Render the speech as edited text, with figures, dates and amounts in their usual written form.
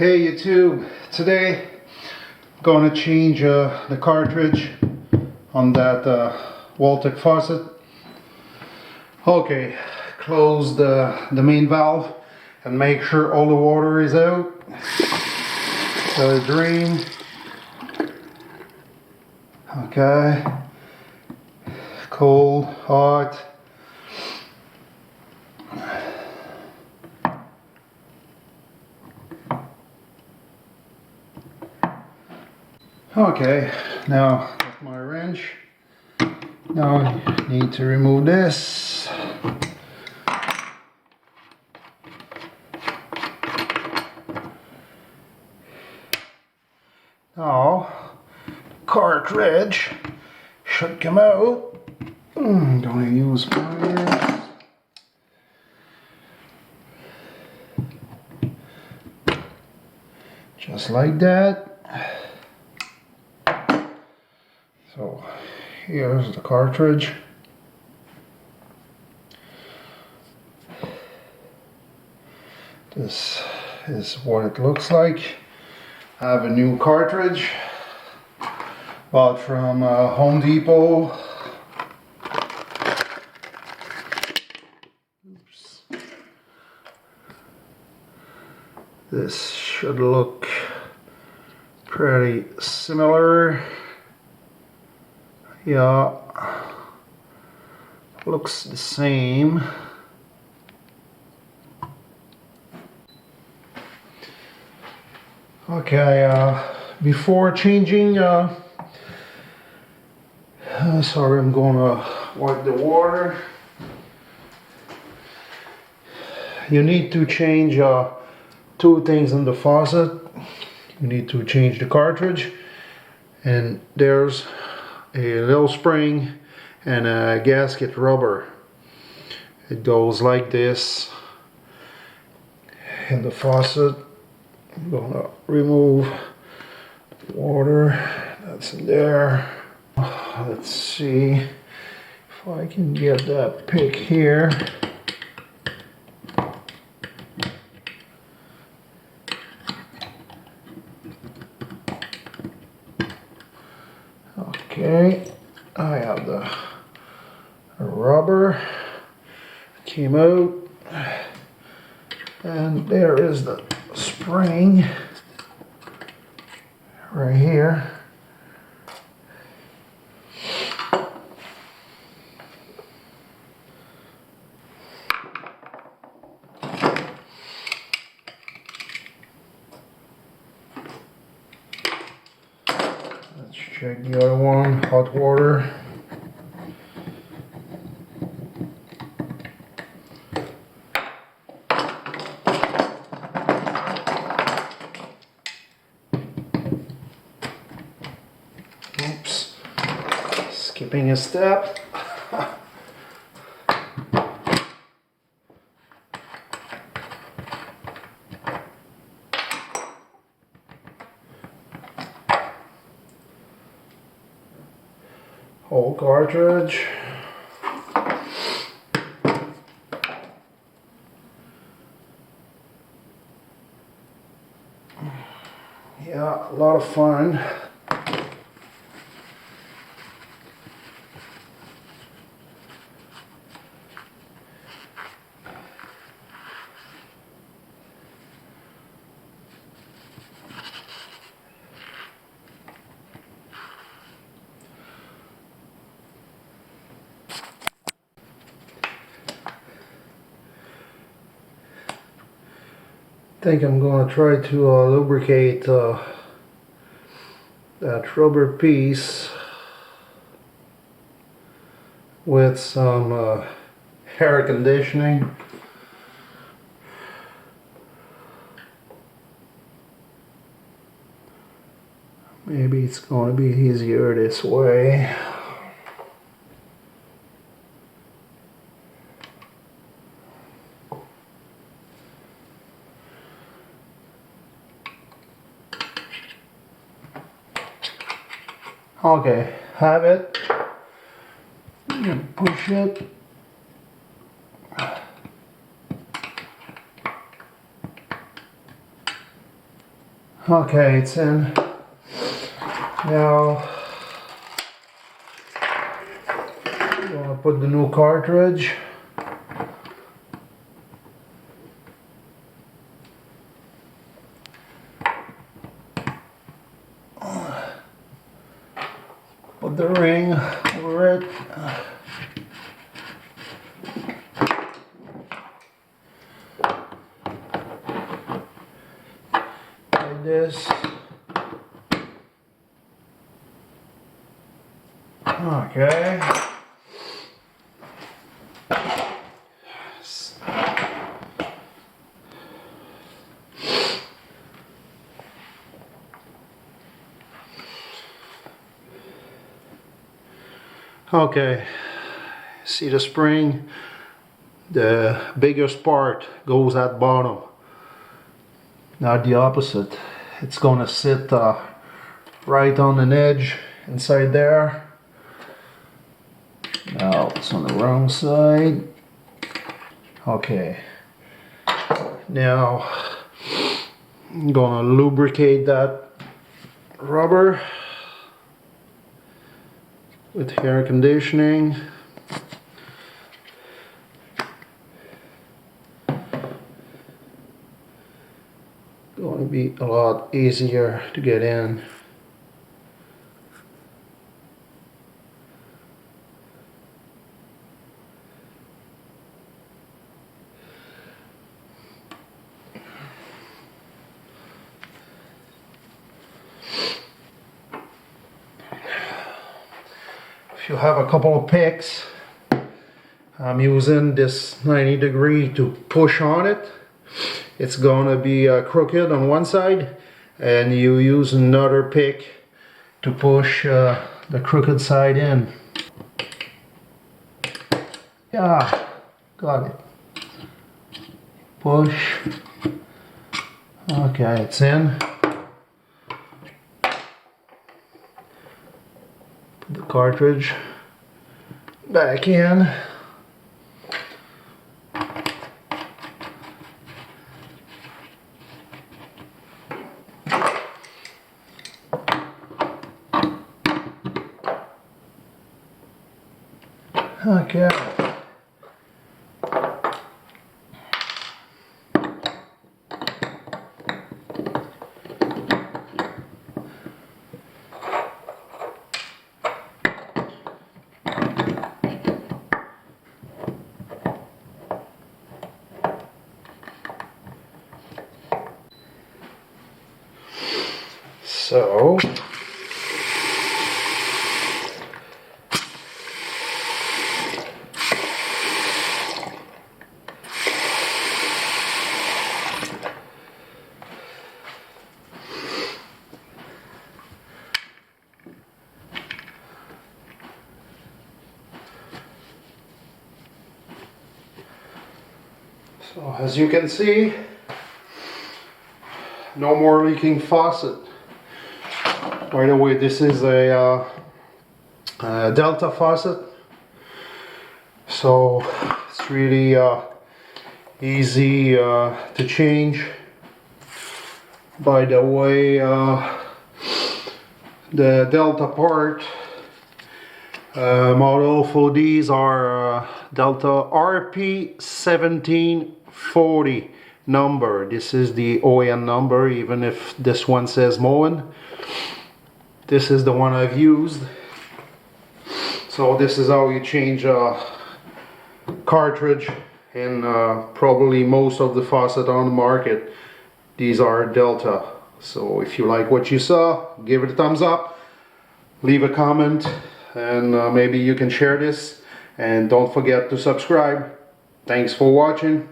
Hey YouTube, today I'm going to change the cartridge on that Waltec faucet. Okay, close the main valve and make sure all the water is out. Let it drain. Okay, cold, hot. Okay, now that's my wrench. Now I need to remove this. Now, cartridge should come out. Gonna use pliers. Just like that. So here's the cartridge. This is what it looks like. I have a new cartridge bought from Home Depot. Oops. This should look pretty similar. Yeah, looks the same. Okay, before changing, sorry, I'm gonna wipe the water. You need to change two things in the faucet. You need to change the cartridge, and there's a little spring and a gasket rubber. It goes like this in the faucet. I'm gonna remove the water that's in there. Let's see if I can get that pick here. Okay, I have the rubber came out, and there is the spring right here. Let's check the other one, hot water. Oops, skipping a step. Whole cartridge. Yeah, a lot of fun. I think I'm going to try to lubricate that rubber piece with some air conditioning. Maybe it's going to be easier this way. Okay, have it. You can push it. Okay, it's in. Now I'm gonna put the new cartridge. Put the ring over it. Like this. Okay. Okay, see the spring? The biggest part goes at bottom, not the opposite. It's gonna sit right on an edge inside there. Now it's on the wrong side. Okay, now I'm gonna lubricate that rubber with air conditioning. Going to be a lot easier to get in. If you have a couple of picks, I'm using this 90-degree to push on it. It's gonna be crooked on one side, and you use another pick to push the crooked side in. Yeah, got it. Push. Okay, it's in. Put the cartridge back in. Okay. So as you can see, no more leaking faucet. By the way, this is a Delta faucet, so it's really easy to change. By the way, the Delta part model for these are Delta RP1740 number. This is the OEM number, even if this one says Moen. This is the one I've used. So this is how you change a cartridge in probably most of the faucet on the market. These are Delta. So if you like what you saw, give it a thumbs up, leave a comment, and maybe you can share this, and don't forget to subscribe. Thanks for watching.